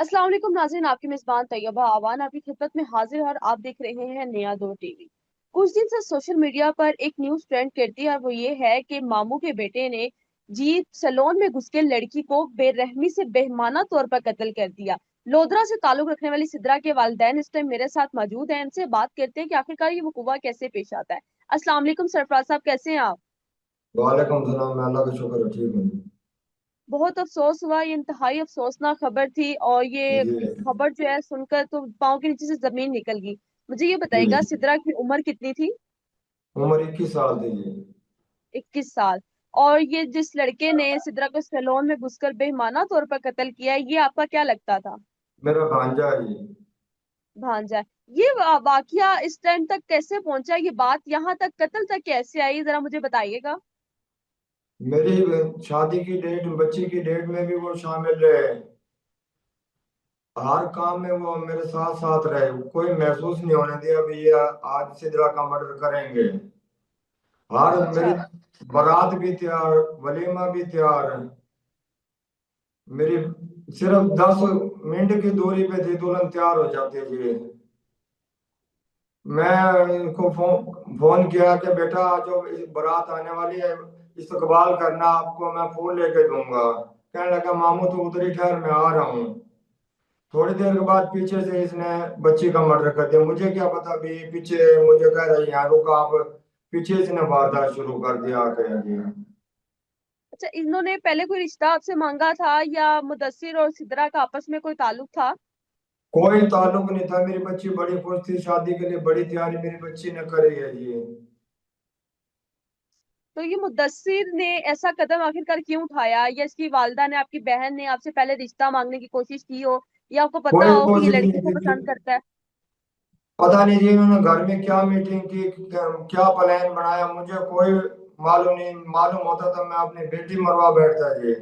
अस्सलाम वालेकुम नाज़रीन, आपकी मेजबान तैयबा आवान आपकी खिदमत में हाजिर है और आप देख रहे हैं नया दौर टीवी। कुछ दिन से सोशल मीडिया पर एक न्यूज ट्रेंड करती है और वो ये है कि मामू के बेटे ने जी सैलून में घुस के लड़की को बेरहमी से बेहमाना तौर पर कत्ल कर दिया। लोधरा से ताल्लुक रखने वाली सिद्रा के वालिदैन इस टाइम मेरे साथ मौजूद हैं। इनसे बात करते हैं कि आखिरकार ये वकूआ कैसे पेश आता है। अस्सलाम वालेकुम सरफराज साहब, कैसे हैं आप? वालेकुम सलाम। मैं अल्लाह का शुक्र है, ठीक हूँ। बहुत अफसोस हुआ, ये इंतहाई अफसोसनाक खबर थी और ये जी खबर जो है सुनकर तो पाँव के नीचे से जमीन निकल गई। मुझे ये बताइएगा, जी। सिद्रा की उम्र कितनी थी? उम्र 21 साल थी जी। 21 साल। और ये जिस लड़के ने सिद्रा को सैलून में घुसकर बेईमाना तौर पर कत्ल किया है, ये आपका क्या लगता था? मेरा भांजा है जी। भांजा है। ये वाकया इस टाइम तक कैसे पहुंचा? ये बात यहाँ तक, कत्ल तक कैसे आई, जरा मुझे बताइएगा। मेरी शादी की डेट, बच्ची की डेट में भी वो शामिल रहे। हर काम में वो मेरे साथ साथ रहे। कोई महसूस नहीं होने दिया भी ये आज सिदरा का मर्डर करेंगे। हर अच्छा। मेरी बारात भी तैयार, वलीमा भी तैयार। मेरी सिर्फ 10 मिनट की दूरी पे थी, दुल्हन तैयार हो जाती थी। मैं इनको फोन किया कि बेटा जो बारात आने वाली है, इस्तकबाल करना, आपको मैं फूल लेके दूंगा। कहने लगा मामू तो उधर ही ठहर, मैं आ रहा हूँ। थोड़ी देर के बाद पीछे से इसने बच्ची का मर्डर कर दिया। मुझे क्या पता भी पीछे, मुझे कह रहा है यहाँ रुका आप। पीछे इसने वारदात शुरू कर दिया आके जी। अच्छा, इन्होंने पहले कोई रिश्ता आपसे मांगा था या मुदस्सिर और सिद्रा का आपस में कोई ताल्लुक था? कोई ताल्लुक नहीं था। मेरी बच्ची बड़ी खुश थी, शादी के लिए बड़ी तैयारी मेरी बच्ची ने करी है जी। तो ये मुद्दस्सिर ने ऐसा कदम आखिरकार क्यों उठाया? या इसकी वालदा ने, आपकी बहन ने आपसे पहले रिश्ता मांगने की कोशिश की हो, या आपको पता कोई हो कि ये कोशिश लड़की नहीं को थी। पसंद करता है? पता नहीं जी इन्होंने घर में क्या मीटिंग की, क्या प्लान बनाया, मुझे कोई मालूम नहीं। मालूम होता तो मैं अपनी बेटी मरवा बैठता जी।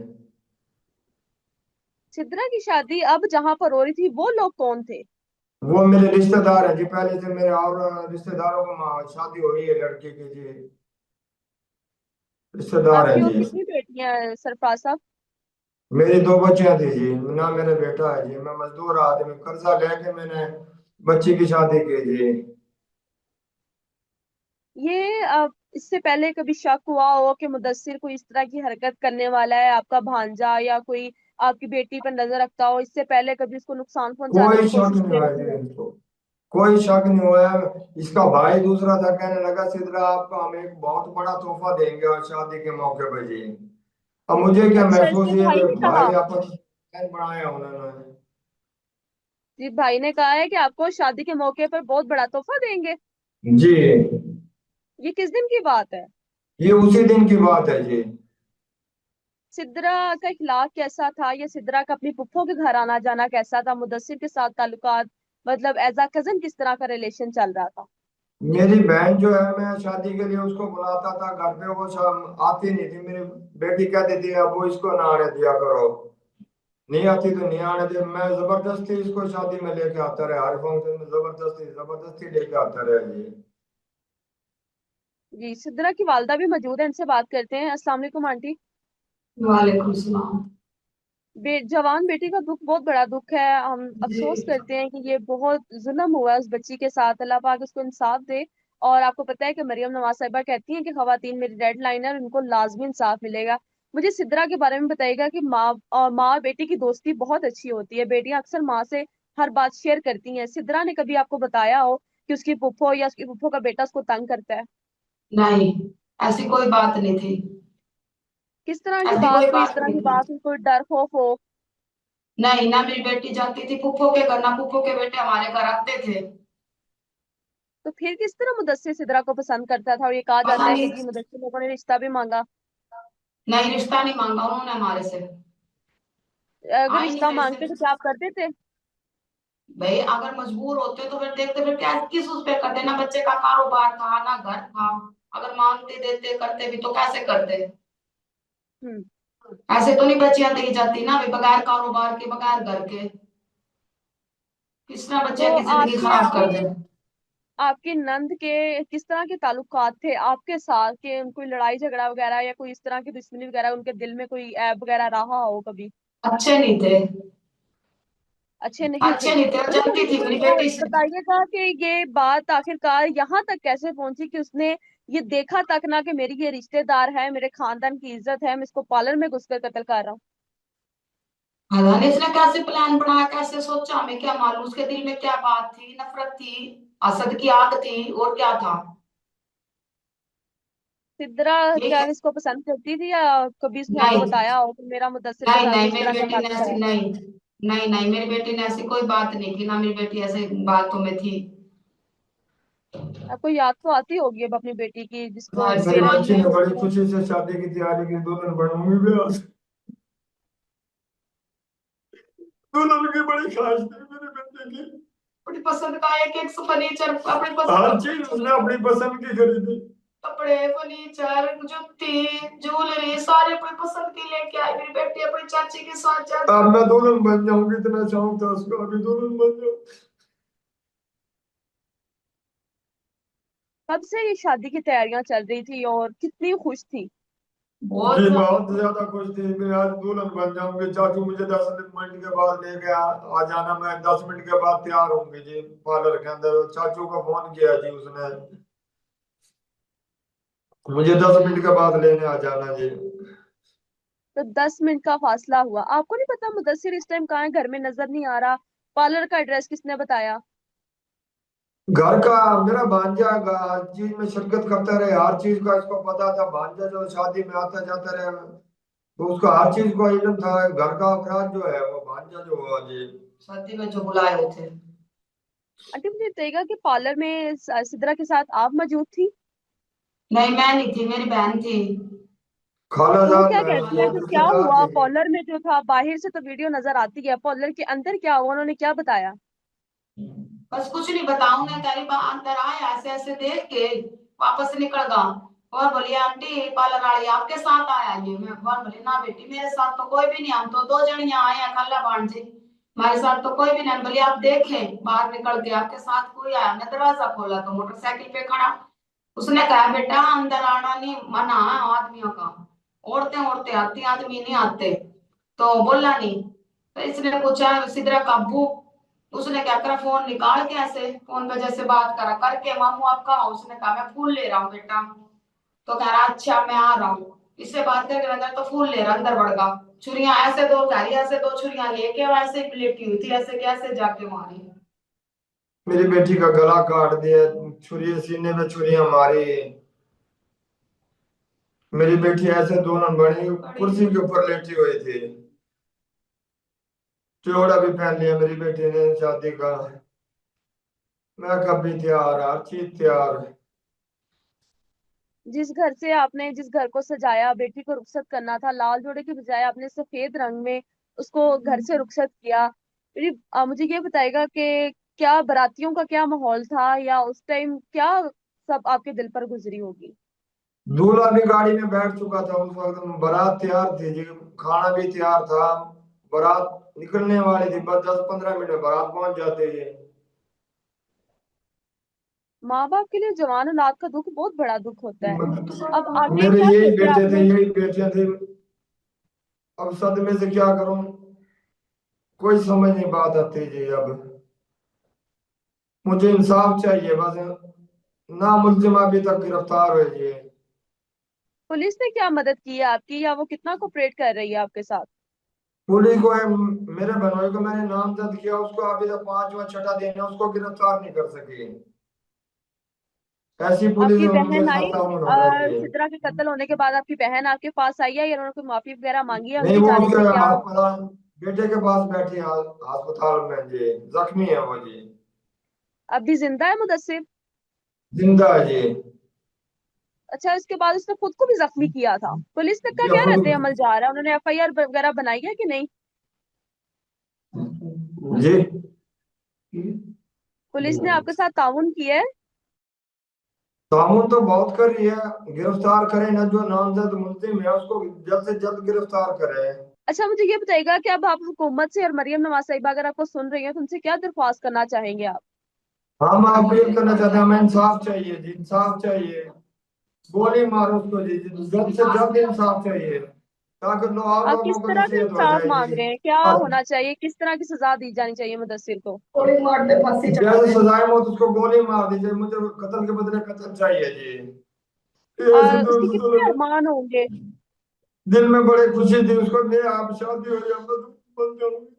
सिद्रा की शादी अब जहां पर हो रही थी, वो लोग कौन थे? वो मेरे रिश्तेदार हैं जी, पहले से मेरे और रिश्तेदारों को शादी हुई है लड़की की जी। रिश्तेदार हैं आपकी और जी। कितनी बेटियां हैं सरफराज साहब? मेरी 2 बच्चियां थी जी। ना मेरा बेटा है जी, मैं मजदूर आदमी, कर्जा लेके मैंने बच्ची की शादी की जी। ये इससे पहले कभी शक हुआ हो कि मुदस्सिर कोई इस तरह की हरकत करने वाला है, आपका भांजा या कोई आपकी बेटी पर नजर रखता हो? इससे पहले कभी उसको नुकसान पहुंचाने कोई की शक कोशिश नहीं हुआ प्रेमी की जी हो? इसको। कोई शक नहीं हुआ है। इसका भाई दूसरा था, कहने लगा सिद्रा आपको हम एक बहुत बड़ा तोहफा देंगे और शादी के मौके पर जी। अब मुझे क्या अच्छा, महसूस इसके ये भाई कि ने कहा? भाई आपस में प्लान बनाया उन्होंने। जी, भाई ने कहा है कि आपको शादी के मौके पर बहुत बड़ा तोहफा देंगे। जी। ये किस दिन की बात है? ये उसी दिन की बात है जी। सिद्रा का इखलाक कैसा था? या सिद्रा का अपनी पुप्पो के घर आना जाना कैसा था? मुदस्सिर के साथ ताल्लुकात, मतलब एज अ कजन किस तरह का रिलेशन चल रहा था? मेरी बहन जो है, मैं शादी के लिए उसको बुलाता था घर पे, वो शाम आती नहीं थी। मेरी बेटी कहती थी अब वो इसको ना आने दिया करो। नहीं आती तो नहीं आने दे। मैं जबरदस्ती इसको शादी में लेके आता रहा, हर फंक्शन में जबरदस्ती जबरदस्ती लेके आता रहा जी। जी, सिद्रा की वालदा भी मौजूद है, इनसे बात करते हैं। अस्सलाम वालेकुम आंटी। वालेकुम सलाम। जवान बेटी का दुख बहुत बड़ा दुख है। हम अफसोस जी। करते हैं कि ये बहुत जुल्म हुआ है उस बच्ची के साथ। अल्लाह पाक उसको इंसाफ दे। और आपको पता है कि मरियम नवाज साहिबा कहती हैं कि खवातीन मेरी डेड लाइन है और उनको लाजमी इंसाफ मिलेगा। मुझे सिद्रा के बारे में बताइएगा कि माँ और बेटी की दोस्ती बहुत अच्छी होती है। बेटियां अक्सर माँ से हर बात शेयर करती हैं। सिद्रा ने कभी आपको बताया हो कि उसकी फुफ्फो या उसकी फुफ्फो का बेटा उसको तंग करता है? नहीं, ऐसी कोई बात नहीं थी। किस तरह की ऐसी बात, कोई कोई इस बात तरह नहीं की थी। बात हो, कोई डर खौफ हो? नहीं, ना मेरी बेटी जाती थी फूफो के घर, ना फूफो के बेटे हमारे घर आते थे। तो फिर किस तरह मुदस्सिर सिद्रा को पसंद करता था? और ये कहा पता जाता है कि नहीं। जी मुदस्सिर लोगों ने रिश्ता भी मांगा। नहीं, रिश्ता नहीं मांगा उन्होंने हमारे से। अगर आ ही नहीं रिश्ता रही मांगते तो से। क्या आप करते थे? भाई अगर मजबूर होते तो फिर देखते, फिर क्या किस उस पे करते, ना बच्चे का कारोबार था ना घर था। अगर मांगते देते करते भी तो कैसे करते। हम्म। ऐसे तो नहीं बच्चियां दी जाती ना, भी बगैर कारोबार के बगैर घर के। किस तरह तो बच्चे की जिंदगी आपके खराब कर दे। आपके आपके नंद के किस तरह के ताल्लुकात थे आपके साथ? के कोई लड़ाई झगड़ा वगैरह या कोई इस तरह की दुश्मनी वगैरह, उनके दिल में कोई ऐब वगैरह रहा हो कभी? अच्छे नहीं थे। अच्छे नहीं थे। अच्छे नहीं थे, तो जलती थी मेरी बेटी से। बताइएगा कि ये बात आखिरकार यहाँ तक कैसे पहुंची कि उसने ये देखा तक ना कि मेरी ये रिश्तेदार है, मेरे खानदान की इज्जत है, मैं इसको पार्लर में घुसकर कत्ल कर रहा हूँ। पता नहीं इसने कैसे प्लान बनाया, कैसे सोचा, हमें क्या मालूम उसके दिल में क्या बात थी, नफरत थी, हसद की आग थी, और क्या था। सिद्रा ठीक क्या है। इसको पसंद करती थी, या कभी उसने आपको नहीं बताया हो कि मेरा मुदस्सिर के नहीं साथ नहीं, इस मेरी तरह का बेटी ने वाकया ऐसी है? नहीं, नहीं नहीं, मेरी बेटी ने ऐसी कोई बात नहीं की, ना मेरी बेटी ऐसे बातों में थी। आपको याद तो आती होगी अब अपनी बेटी की, जिसको ऐसे मेरी पेरेंट्स बच्ची ने ने बड़ी उसको। खुशी से शादी की तैयारी की, दुल्हन बनूंगी भी आज। दुल्हन की बड़ी ख्वाहिश थी मेरे बेटे की। अपनी पसंद का एक एक फर्नीचर, अपनी हर पसंद चीज उसने अपनी पसंद की खरीदी। कपड़े, फर्नीचर, जूती, ज्वेलरी सारे अपनी पसंद की लेके आई मेरी बेटी, अपनी चाची के साथ जाती। अब मैं दुल्हन बन जाऊंगी, इतना शौक था उसको, अभी दुल्हन बन जाऊं। कब से ये शादी की तैयारियां चल रही थी और कितनी खुश थी? जी बहुत। बहुत ज्यादा खुश थी, मैं आज दुल्हन बन जाऊंगी। चाचू मुझे 10 मिनट के बाद लेके आ जाना, मैं 10 मिनट के बाद तैयार होंगी जी पार्लर के अंदर। चाचू को फोन किया जी उसने, मुझे 10 मिनट के बाद लेने आ जाना जी। तो 10 मिनट का फासला हुआ, आपको नहीं पता मुदस्सिर इस टाइम कहाँ है? घर में नजर नहीं आ रहा। पार्लर का एड्रेस किसने बताया? घर का मेरा भांजा हर चीज में शिरकत करता रहे, हर चीज का इसको पता था। भांजा जो शादी में आता जाता रहे, तो उसका हर चीज का इल्म था। घर का अफराद जो है वो भांजा जो हुआ जी। शादी में जो बुलाए हुए थे। आंटी मुझे बताइएगा कि पार्लर में सिद्रा के साथ आप मौजूद थी? नहीं मैं नहीं थी, मेरी बहन थी। तो वो खालाजान क्या है कहती उसकी, है, एक जो क्या रिश्तेदार हुआ थी जी। पार्लर में जो था? बाहर से तो वीडियो नजर आती है, पार्लर के अंदर क्या हुआ, उन्होंने क्या बताया? बस कुछ नहीं बताऊंगा, तारी बा अंदर आया ऐसे ऐसे देख के वापस निकल गया। और बोली आंटी पार्लर वाली आपके साथ आया ये? मैं भगवान बोली ना बेटी, मेरे साथ तो कोई भी नहीं, हम तो 2 जनियां आए हैं खाला भांजी, हमारे साथ तो कोई भी नहीं। बोली आप देखें बाहर निकल के आपके साथ कोई आया। हमने दरवाजा खोला तो मोटरसाइकिल पे खड़ा। उसने कहा बेटा अंदर आना नहीं मना है आदमियों का, औरतें औरतें आती हैं, आदमी नहीं आते। तो बोला नहीं। तो इसने पूछा सिद्रा काबू। उसने क्या करा, फोन निकाल के ऐसे फोन पे जैसे बात करा करके, मामू आप कहाँ हो? उसने कहा मैं फूल ले रहा हूँ बेटा। तो कह रहा अच्छा मैं आ रहा हूँ। इससे बात करके अंदर तो फूल ले रहा, अंदर बढ़ गया। छुरियां ऐसे दो कह रही, ऐसे 2 छुरियां लेके और ऐसे ही लेटी हुई थी, ऐसे कैसे जाके मारी। मेरी बेटी का गला काट दिया, छुरी सीने में छुरियां मारी। मेरी बेटी ऐसे दुल्हन बनी, कुर्सी के ऊपर लेटी हुई थी। जोड़ा भी पहन लिया मेरी बेटी ने शादी का। मैं कभी तैयार, हर चीज तैयार। जिस घर से आपने, जिस घर को सजाया, बेटी को रुखसत करना था, लाल जोड़े के बजाय आपने सफेद रंग में उसको घर से रुखसत किया। मुझे ये बताएगा कि क्या बारातियों का क्या माहौल था, या उस टाइम क्या सब आपके दिल पर गुजरी होगी? दूल्हा भी गाड़ी में बैठ चुका था उस वक्त, बारात तैयार थी जी। खाना भी तैयार था। बारात निकलने वाली थी, बस 10-15 मिनट में बारात पहुंच जाते ही। माँ बाप के लिए जवान औलाद का दुख बहुत बड़ा दुख होता है। अब आगे मेरे क्या यही सोचा बेटे थे, आपने? यही बेटियां थी। अब सदमे से क्या करूं, कोई समझ नहीं बात आती जी। अब मुझे इंसाफ चाहिए बस। ना मुलजिम अभी तक गिरफ्तार हुए जी। पुलिस ने क्या मदद की है आपकी, या वो कितना कोऑपरेट कर रही है आपके साथ? पुलिस को मेरे बहनोई को मैंने नामजद किया, उसको अभी तक 5वां छठा दिन है, उसको गिरफ्तार नहीं कर सकी। ऐसी पुलिस आपकी उनके बहन आई? साथ ताउन हो रहा है। सिद्रा के कत्ल होने के बाद आपकी बहन आपके पास आई है, या उन्होंने कोई माफी वगैरह मांगी है नहीं उनकी वो जाने उसके से क्या? अस्पताल, बेटे के पास बैठी है अस्पताल में जी। जख्मी है वो जी। अभी जिंदा है मुदस्सिर? जिंदा है जी। अच्छा, इसके बाद उसने खुद को भी जख्मी किया था? पुलिस तक का ये क्या रहते खुद अमल जा रहा है? उन्होंने एफआईआर वगैरह बनाई है कि नहीं? जी। पुलिस ने आपके साथ ताउन किया है? ताउन तो बहुत कर रही है, गिरफ्तार करें ना, जो नामजद मुल्जिम है उसको जल्द से जल्द गिरफ्तार करें। अच्छा मुझे ये बताइएगा कि अब आप हुकूमत से और मरियम नवाज साहिबा अगर आपको सुन रही हैं तो उनसे क्या दरख्वास्त करना चाहेंगे आप? हम अपील करना चाहते हैं, हमें इंसाफ चाहिए जी, इंसाफ चाहिए। गोली मारो उसको जी, जल्द से जल्द इंसाफ चाहिए। ताकि आप किस लोगों को तरह का नसीहत हो इंसाफ मांग जाएगी। रहे हैं, क्या अब होना चाहिए, किस तरह की सजा दी जानी चाहिए मुदस्सिर को? थोड़ी मार दे, फांसी चढ़ा जैसे दे। सजाए मौत उसको गोली मार दीजिए, मुझे कत्ल के बदले कत्ल चाहिए जी। ये उसके सिंदूर कितने दुल्हन अरमान होंगे? दिल में बड़ी खुशी थी उसको, ले आप शादी हो जाए तो बन जाऊंगी।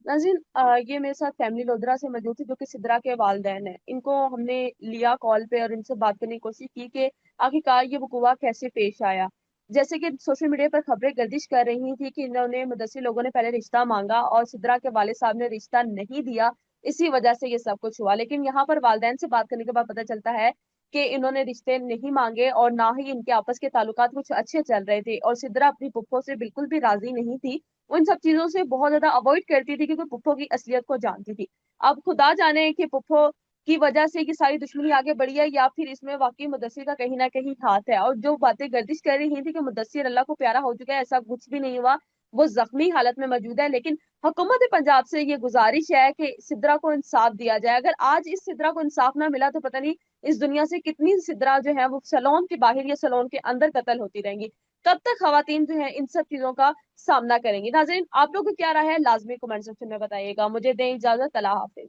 नाज़रीन, ये मेरे साथ फैमिली लोधरा से मौजूद थी जो कि सिद्रा के वालिदैन हैं। इनको हमने लिया कॉल पे और इनसे बात करने की कोशिश की कि आखिरकार ये वक़ूआ कैसे पेश आया। जैसे कि सोशल मीडिया पर खबरें गर्दिश कर रही थी कि इन्होंने मुदस्सिर लोगों ने पहले रिश्ता मांगा और सिद्रा के वालिद साहब ने रिश्ता नहीं दिया, इसी वजह से ये सब कुछ हुआ। लेकिन यहाँ पर वालिदैन से बात करने के बाद पता चलता है कि इन्होंने रिश्ते नहीं मांगे और ना ही इनके आपस के ताल्लुकात कुछ अच्छे चल रहे थे और सिद्रा अपनी फुफ्फो से बिल्कुल भी राजी नहीं थी। वो इन सब चीजों से बहुत ज्यादा अवॉइड करती थी क्योंकि पुप्पो की असलियत को जानती थी। अब खुदा जाने कि पुप्पो की वजह से कि सारी दुश्मनी आगे बढ़ी है या फिर इसमें वाकई मुदस्सिर का कहीं ना कहीं हाथ है। और जो बातें गर्दिश कर रही थी कि मुदस्सिर अल्लाह को प्यारा हो चुका है, ऐसा कुछ भी नहीं हुआ। वो जख्मी हालत में मौजूद है। लेकिन हुकूमत पंजाब से ये गुजारिश है कि सिद्रा को इंसाफ दिया जाए। अगर आज इस सिद्रा को इंसाफ ना मिला तो पता नहीं इस दुनिया से कितनी सिद्रा जो है वो सलोन के बाहर या सलोन के अंदर कत्ल होती रहेंगी। कब तक खवातीन जो है इन सब चीजों का सामना करेंगी? नाज़रीन, आप लोग को क्या राय है लाजमी कमेंट सेक्शन में बताइएगा। मुझे दें इजाजत, अल्लाह हाफिज।